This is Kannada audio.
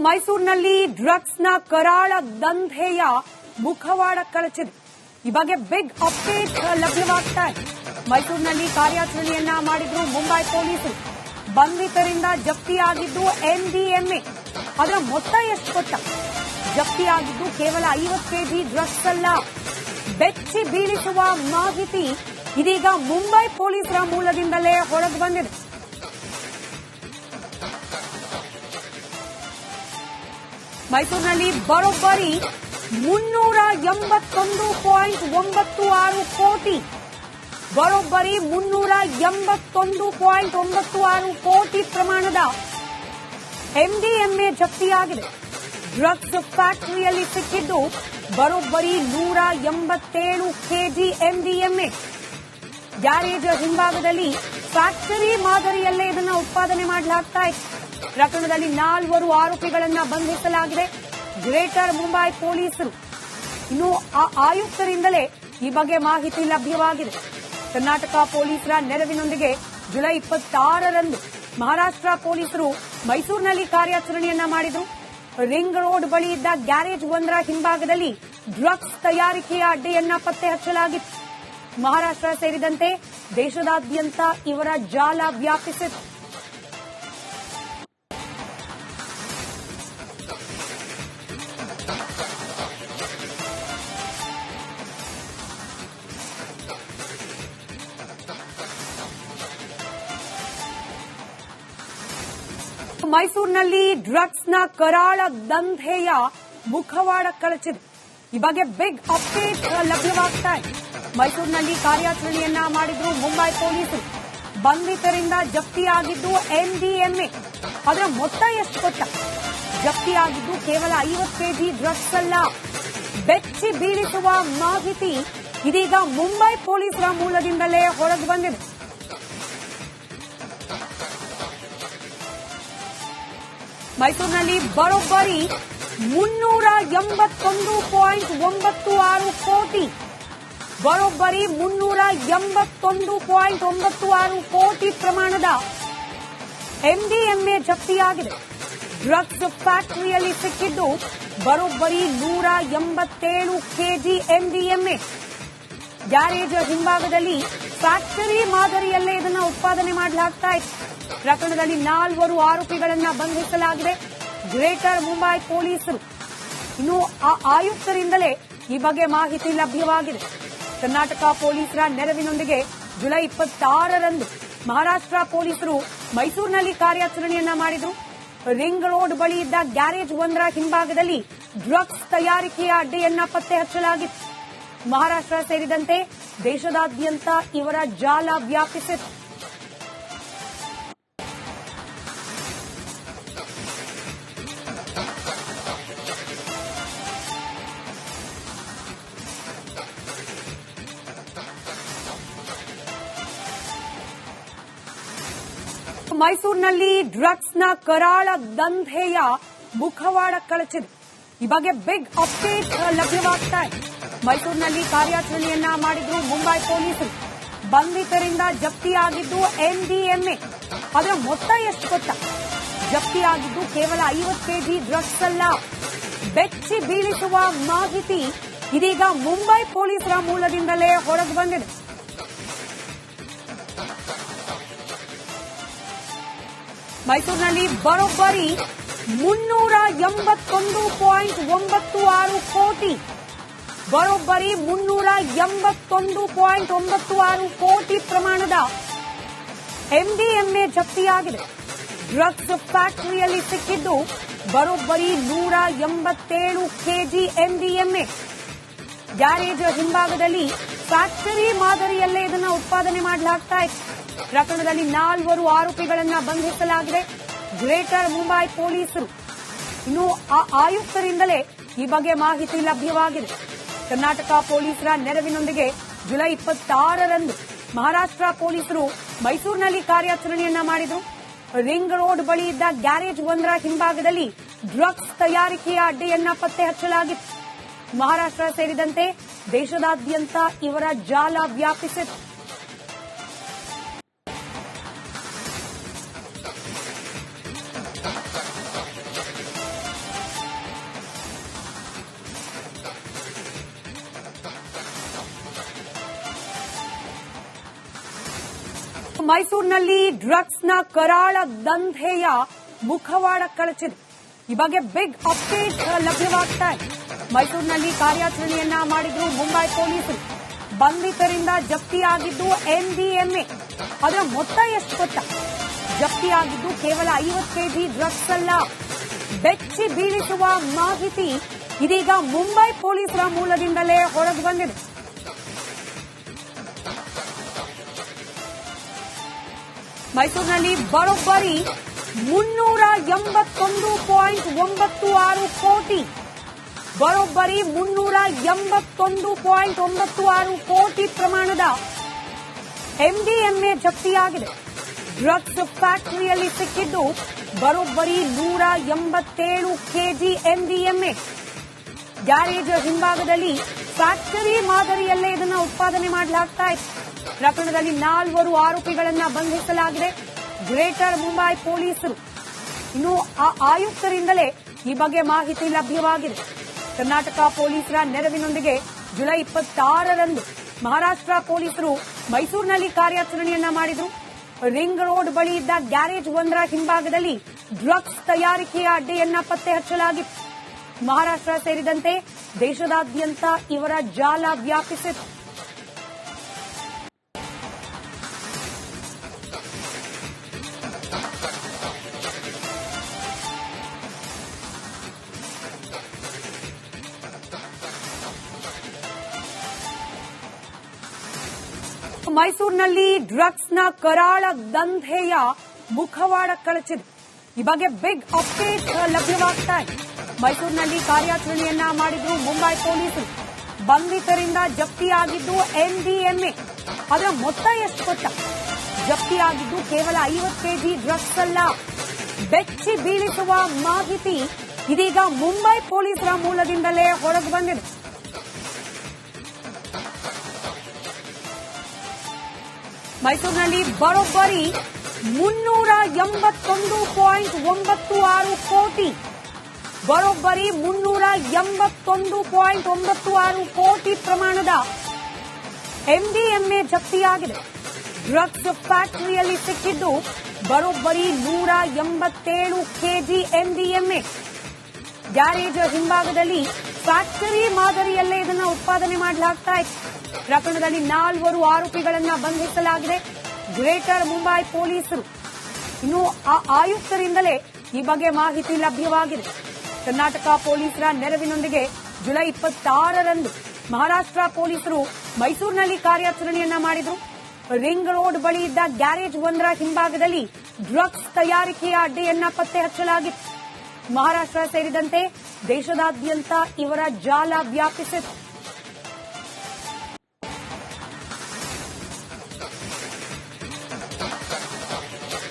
ಮೈಸೂರಿನಲ್ಲಿ ಡ್ರಗ್ಸ್ನ ಕರಾಳ ದಂಧೆಯ ಮುಖವಾಡ ಕಳಚಿದೆ. ಈ ಬಗ್ಗೆ ಬಿಗ್ ಅಪ್ಡೇಟ್ ಲಭ್ಯವಾಗ್ತಾ ಇದೆ. ಮೈಸೂರಿನಲ್ಲಿ ಕಾರ್ಯಾಚರಣೆಯನ್ನ ಮಾಡಿದ್ರು ಮುಂಬೈ ಪೊಲೀಸರು. ಬಂಧಿತರಿಂದ ಜಪ್ತಿಯಾಗಿದ್ದು MDMA. ಅದರ ಮೊತ್ತ ಎಷ್ಟು ಗೊತ್ತಾ? ಜಪ್ತಿಯಾಗಿದ್ದು ಕೇವಲ 50 ಕೆಜಿ ಡ್ರಗ್ಸ್ ಅಲ್ಲ. ಬೆಚ್ಚಿ ಬೀಳಿಸುವ ಮಾಹಿತಿ ಇದೀಗ ಮುಂಬೈ ಪೊಲೀಸರ ಮೂಲದಿಂದಲೇ ಹೊರಗೆ ಬಂದಿದೆ. ಮೈಸೂರಿನಲ್ಲಿ ಬರೋಬ್ಬರಿ 381.96 ಕೋಟಿ ಬರೋಬ್ಬರಿ 381.96 ಕೋಟಿ ಪ್ರಮಾಣದ MDMA ಜಪ್ತಿಯಾಗಿದೆ. ಡ್ರಗ್ಸ್ ಫ್ಯಾಕ್ಟರಿಯಲ್ಲಿ ಸಿಕ್ಕಿದ್ದು ಬರೋಬ್ಬರಿ 187 ಕೆಜಿ MDMA. ಗ್ಯಾರೇಜ್ ಹಿಂಭಾಗದಲ್ಲಿ ಫ್ಯಾಕ್ಟರಿ ಮಾದರಿಯಲ್ಲೇ ಇದನ್ನು ಉತ್ಪಾದನೆ ಮಾಡಲಾಗ್ತಾ ಇದೆ. ಪ್ರಕರಣದಲ್ಲಿ 4 ಆರೋಪಿಗಳನ್ನ ಬಂಧಿಸಲಾಗಿದೆ. ಗ್ರೇಟರ್ ಮುಂಬೈ ಪೊಲೀಸರು. ಇನ್ನು ಆಯುಕ್ತರಿಂದಲೇ ಈ ಬಗ್ಗೆ ಮಾಹಿತಿ ಲಭ್ಯವಾಗಿದೆ. ಕರ್ನಾಟಕ ಪೊಲೀಸರ ನೆರವಿನೊಂದಿಗೆ ಜುಲೈ 26ರಂದು ಮಹಾರಾಷ್ಟ್ರ ಪೊಲೀಸರು ಮೈಸೂರಿನಲ್ಲಿ ಕಾರ್ಯಾಚರಣೆಯನ್ನ ಮಾಡಿದ್ರು. ರಿಂಗ್ ರೋಡ್ ಬಳಿ ಇದ್ದ ಗ್ಯಾರೇಜ್ ಒಂದರ ಹಿಂಭಾಗದಲ್ಲಿ ಡ್ರಗ್ಸ್ ತಯಾರಿಕೆಯ ಅಡ್ಡೆಯನ್ನ ಪತ್ತೆ ಹಚ್ಚಲಾಗಿತ್ತು. ಮಹಾರಾಷ್ಟ್ರ ಸೇರಿದಂತೆ ದೇಶದಾದ್ಯಂತ ಇವರ ಜಾಲ ವ್ಯಾಪಿಸಿತ್ತು. ಮೈಸೂರಿನಲ್ಲಿ ಡ್ರಗ್ಸ್ನ ಕರಾಳ ದಂಧೆಯ ಮುಖವಾಡ ಕಳಚಿದೆ. ಈ ಬಗ್ಗೆ ಬಿಗ್ ಅಪ್ಡೇಟ್ ಲಭ್ಯವಾಗ್ತಾ ಇದೆ. ಮೈಸೂರಿನಲ್ಲಿ ಕಾರ್ಯಾಚರಣೆಯನ್ನ ಮಾಡಿದ್ರು ಮುಂಬೈ ಪೊಲೀಸರು. ಬಂಧಿತರಿಂದ ಜಪ್ತಿಯಾಗಿದ್ದು MDMA. ಅದರ ಮೊತ್ತ ಎಷ್ಟು ಗೊತ್ತಾ? ಜಪ್ತಿಯಾಗಿದ್ದು ಕೇವಲ 50 ಕೆಜಿ ಡ್ರಗ್ಸ್ ಅಲ್ಲ. ಬೆಚ್ಚಿ ಬೀಳಿಸುವ ಮಾಹಿತಿ ಇದೀಗ ಮುಂಬೈ ಪೊಲೀಸರ ಮೂಲದಿಂದಲೇ ಹೊರಗೆ ಬಂದಿದೆ. ಮೈಸೂರಿನಲ್ಲಿ ಬರೋಬ್ಬರಿ 381.96 ಕೋಟಿ ಬರೋಬ್ಬರಿ 381.96 ಕೋಟಿ ಪ್ರಮಾಣದ MDMA ಜಪ್ತಿಯಾಗಿದೆ. ಡ್ರಗ್ಸ್ ಫ್ಯಾಕ್ಟರಿಯಲ್ಲಿ ಸಿಕ್ಕಿದ್ದು ಬರೋಬ್ಬರಿ 187 ಕೆಜಿ MDMA. ಗ್ಯಾರೇಜ್ ಹಿಂಭಾಗದಲ್ಲಿ ಫ್ಯಾಕ್ಟರಿ ಮಾದರಿಯಲ್ಲೇ ಇದನ್ನು ಉತ್ಪಾದನೆ ಮಾಡಲಾಗ್ತಾ ಇದೆ. ಪ್ರಕರಣದಲ್ಲಿ 4 ಆರೋಪಿಗಳನ್ನ ಬಂಧಿಸಲಾಗಿದೆ. ಗ್ರೇಟರ್ ಮುಂಬೈ ಪೊಲೀಸರು. ಇನ್ನು ಆಯುಕ್ತರಿಂದಲೇ ಈ ಬಗ್ಗೆ ಮಾಹಿತಿ ಲಭ್ಯವಾಗಿದೆ. ಕರ್ನಾಟಕ ಪೊಲೀಸರ ನೆರವಿನೊಂದಿಗೆ ಜುಲೈ 26ರಂದು ಮಹಾರಾಷ್ಟ್ರ ಪೊಲೀಸರು ಮೈಸೂರಿನಲ್ಲಿ ಕಾರ್ಯಾಚರಣೆಯನ್ನ ಮಾಡಿದ್ರು. ರಿಂಗ್ ರೋಡ್ ಬಳಿ ಇದ್ದ ಗ್ಯಾರೇಜ್ ಒಂದರ ಹಿಂಭಾಗದಲ್ಲಿ ಡ್ರಗ್ಸ್ ತಯಾರಿಕೆಯ ಅಡ್ಡೆಯನ್ನ ಪತ್ತೆ ಹಚ್ಚಲಾಗಿತ್ತು. ಮಹಾರಾಷ್ಟ್ರ ಸೇರಿದಂತೆ ದೇಶದಾದ್ಯಂತ ಇವರ ಜಾಲ ವ್ಯಾಪಿಸಿತ್ತು. ಮೈಸೂರಿನಲ್ಲಿ ಡ್ರಗ್ಸ್ನ ಕರಾಳ ದಂಧೆಯ ಮುಖವಾಡ ಕಳಚಿದೆ. ಈ ಬಗ್ಗೆ ಬಿಗ್ ಅಪ್ಡೇಟ್ ಲಭ್ಯವಾಗ್ತಾ ಇದೆ. ಮೈಸೂರಿನಲ್ಲಿ ಕಾರ್ಯಾಚರಣೆಯನ್ನ ಮಾಡಿದ್ರು ಮುಂಬೈ ಪೊಲೀಸರು. ಬಂಧಿತರಿಂದ ಜಪ್ತಿಯಾಗಿದ್ದು MDMA. ಅದರ ಮೊತ್ತ ಎಷ್ಟು ಗೊತ್ತಾ? ಜಪ್ತಿಯಾಗಿದ್ದು ಕೇವಲ 50 ಕೆಜಿ ಡ್ರಗ್ಸ್ ಅಲ್ಲ. ಬೆಚ್ಚಿ ಬೀಳಿಸುವ ಮಾಹಿತಿ ಇದೀಗ ಮುಂಬೈ ಪೊಲೀಸರ ಮೂಲದಿಂದಲೇ ಹೊರಗೆ ಬಂದಿದೆ. ಮೈಸೂರಿನಲ್ಲಿ ಬರೋಬ್ಬರಿ 381.96 ಕೋಟಿ ಬರೋಬ್ಬರಿ 381.96 ಕೋಟಿ ಪ್ರಮಾಣದ MDMA ಜಪ್ತಿಯಾಗಿದೆ. ಡ್ರಗ್ಸ್ ಫ್ಯಾಕ್ಟರಿಯಲ್ಲಿ ಸಿಕ್ಕಿದ್ದು ಬರೋಬ್ಬರಿ 187 ಕೆಜಿ MDMA. ಗ್ಯಾರೇಜ್ ಹಿಂಭಾಗದಲ್ಲಿ ಫ್ಯಾಕ್ಟರಿ ಮಾದರಿಯಲ್ಲೇ ಇದನ್ನು ಉತ್ಪಾದನೆ ಮಾಡಲಾಗ್ತಾ ಇದೆ. ಪ್ರಕರಣದಲ್ಲಿ 4 ಆರೋಪಿಗಳನ್ನ ಬಂಧಿಸಲಾಗಿದೆ. ಗ್ರೇಟರ್ ಮುಂಬೈ ಪೊಲೀಸರು. ಇನ್ನು ಆಯುಕ್ತರಿಂದಲೇ ಈ ಬಗ್ಗೆ ಮಾಹಿತಿ ಲಭ್ಯವಾಗಿದೆ. ಕರ್ನಾಟಕ ಪೊಲೀಸರ ನೆರವಿನೊಂದಿಗೆ ಜುಲೈ 26ರಂದು ಮಹಾರಾಷ್ಟ್ರ ಪೊಲೀಸರು ಮೈಸೂರಿನಲ್ಲಿ ಕಾರ್ಯಾಚರಣೆಯನ್ನ ಮಾಡಿದ್ರು. ರಿಂಗ್ ರೋಡ್ ಬಳಿ ಇದ್ದ ಗ್ಯಾರೇಜ್ ಒಂದರ ಹಿಂಭಾಗದಲ್ಲಿ ಡ್ರಗ್ಸ್ ತಯಾರಿಕೆಯ ಅಡ್ಡೆಯನ್ನ ಪತ್ತೆ ಹಚ್ಚಲಾಗಿತ್ತು. ಮಹಾರಾಷ್ಟ್ರ ಸೇರಿದಂತೆ ದೇಶದಾದ್ಯಂತ ಇವರ ಜಾಲ ವ್ಯಾಪಿಸಿತ್ತು. ಮೈಸೂರಿನಲ್ಲಿ ಡ್ರಗ್ಸ್ನ ಕರಾಳ ದಂಧೆಯ ಮುಖವಾಡ ಕಳಚಿದೆ. ಈ ಬಗ್ಗೆ ಬಿಗ್ ಅಪ್ಡೇಟ್ ಲಭ್ಯವಾಗ್ತಾ ಇದೆ. ಮೈಸೂರಿನಲ್ಲಿ ಕಾರ್ಯಾಚರಣೆಯನ್ನ ಮಾಡಿದ್ರು ಮುಂಬೈ ಪೊಲೀಸರು. ಬಂಧಿತರಿಂದ ಜಪ್ತಿಯಾಗಿದ್ದು MDMA. ಅದರ ಮೊತ್ತ ಎಷ್ಟು ಗೊತ್ತಾ? ಜಪ್ತಿಯಾಗಿದ್ದು ಕೇವಲ 50 ಕೆಜಿ ಡ್ರಗ್ಸ್ ಅಲ್ಲ. ಬೆಚ್ಚಿ ಬೀಳಿಸುವ ಮಾಹಿತಿ ಇದೀಗ ಮುಂಬೈ ಪೊಲೀಸರ ಮೂಲದಿಂದಲೇ ಹೊರಗೆ ಬಂದಿದೆ. ಮೈಸೂರಿನಲ್ಲಿ ಬರೋಬ್ಬರಿ 381.96 ಕೋಟಿ, ಬರೋಬ್ಬರಿ 381.96 ಕೋಟಿ ಪ್ರಮಾಣದ MDMA ಜಪ್ತಿಯಾಗಿದೆ. ಡ್ರಗ್ಸ್ ಫ್ಯಾಕ್ಟರಿಯಲ್ಲಿ ಸಿಕ್ಕಿದ್ದು ಬರೋಬ್ಬರಿ 187 ಕೆಜಿ MDMA. ಗ್ಯಾರೇಜ್ ಹಿಂಭಾಗದಲ್ಲಿ ಫ್ಯಾಕ್ಟರಿ ಮಾದರಿಯಲ್ಲೇ ಇದನ್ನು ಉತ್ಪಾದನೆ ಮಾಡಲಾಗ್ತಾ ಇತ್ತು. ಪ್ರಕರಣದಲ್ಲಿ 4 ಆರೋಪಿಗಳನ್ನು ಬಂಧಿಸಲಾಗಿದೆ ಗ್ರೇಟರ್ ಮುಂಬೈ ಪೊಲೀಸರು. ಇನ್ನು ಆ ಆಯುಕ್ತರಿಂದಲೇ ಈ ಬಗ್ಗೆ ಮಾಹಿತಿ ಲಭ್ಯವಾಗಿದೆ. ಕರ್ನಾಟಕ ಪೊಲೀಸರ ನೆರವಿನೊಂದಿಗೆ ಜುಲೈ 26ರಂದು ಮಹಾರಾಷ್ಟ್ರ ಪೊಲೀಸರು ಮೈಸೂರಿನಲ್ಲಿ ಕಾರ್ಯಾಚರಣೆಯನ್ನ ಮಾಡಿದ್ರು. ರಿಂಗ್ ರೋಡ್ ಬಳಿ ಇದ್ದ ಗ್ಯಾರೇಜ್ ಒಂದರ ಹಿಂಭಾಗದಲ್ಲಿ ಡ್ರಗ್ಸ್ ತಯಾರಿಕೆಯ ಅಡ್ಡೆಯನ್ನ ಪತ್ತೆ ಹಚ್ಚಲಾಗಿತ್ತು. ಮಹಾರಾಷ್ಟ್ರ ಸೇರಿದಂತೆ ದೇಶದಾದ್ಯಂತ ಇವರ ಜಾಲ ವ್ಯಾಪಿಸಿತ್ತು. ಮೈಸೂರಿನಲ್ಲಿ ಡ್ರಗ್ಸ್ನ ಕರಾಳ ದಂಧೆಯ ಮುಖವಾಡ ಕಳಚಿದೆ. ಈ ಬಗ್ಗೆ ಬಿಗ್ ಅಪ್ಡೇಟ್ ಲಭ್ಯವಾಗ್ತಾ ಇದೆ. ಮೈಸೂರಿನಲ್ಲಿ ಕಾರ್ಯಾಚರಣೆಯನ್ನ ಮಾಡಿದ್ರು ಮುಂಬೈ ಪೊಲೀಸರು. ಬಂಧಿತರಿಂದ ಜಪ್ತಿಯಾಗಿದ್ದು MDMA. ಅದರ ಮೊತ್ತ ಎಷ್ಟು ಗೊತ್ತಾ? ಜಪ್ತಿಯಾಗಿದ್ದು ಕೇವಲ 50 ಕೆಜಿ ಡ್ರಗ್ಸ್ ಅಲ್ಲ. ಬೆಚ್ಚಿ ಬೀಳಿಸುವ ಮಾಹಿತಿ ಇದೀಗ ಮುಂಬೈ ಪೊಲೀಸರ ಮೂಲದಿಂದಲೇ ಹೊರಗೆ ಬಂದಿದೆ. ಮೈಸೂರಿನಲ್ಲಿ ಬರೋಬ್ಬರಿ 381.96 ಕೋಟಿ, ಬರೋಬ್ಬರಿ 381.96 ಕೋಟಿ ಪ್ರಮಾಣದ MDMA ಜಪ್ತಿಯಾಗಿದೆ. ಡ್ರಗ್ಸ್ ಫ್ಯಾಕ್ಟರಿಯಲ್ಲಿ ಸಿಕ್ಕಿದ್ದು ಬರೋಬ್ಬರಿ 187 ಕೆಜಿ MDMA. ಗ್ಯಾರೇಜ್ ಹಿಂಭಾಗದಲ್ಲಿ ಫ್ಯಾಕ್ಟರಿ ಮಾದರಿಯಲ್ಲೇ ಇದನ್ನು ಉತ್ಪಾದನೆ ಮಾಡಲಾಗ್ತಾ ಇತ್ತು. ಪ್ರಕರಣದಲ್ಲಿ 4 ಆರೋಪಿಗಳನ್ನು ಬಂಧಿಸಲಾಗಿದೆ ಗ್ರೇಟರ್ ಮುಂಬೈ ಪೊಲೀಸರು. ಇನ್ನು ಆ ಆಯುಕ್ತರಿಂದಲೇ ಈ ಬಗ್ಗೆ ಮಾಹಿತಿ ಲಭ್ಯವಾಗಿದೆ. ಕರ್ನಾಟಕ ಪೊಲೀಸರ ನೆರವಿನೊಂದಿಗೆ ಜುಲೈ 26ರಂದು ಮಹಾರಾಷ್ಟ್ರ ಪೊಲೀಸರು ಮೈಸೂರಿನಲ್ಲಿ ಕಾರ್ಯಾಚರಣೆಯನ್ನ ಮಾಡಿದ್ರು. ರಿಂಗ್ ರೋಡ್ ಬಳಿ ಇದ್ದ ಗ್ಯಾರೇಜ್ ಒಂದರ ಹಿಂಭಾಗದಲ್ಲಿ ಡ್ರಗ್ಸ್ ತಯಾರಿಕೆಯ ಅಡ್ಡೆಯನ್ನ ಪತ್ತೆ ಹಚ್ಚಲಾಗಿತ್ತು. ಮಹಾರಾಷ್ಟ್ರ ಸೇರಿದಂತೆ ದೇಶದಾದ್ಯಂತ ಇವರ ಜಾಲ ವ್ಯಾಪಿಸಿತ್ತು.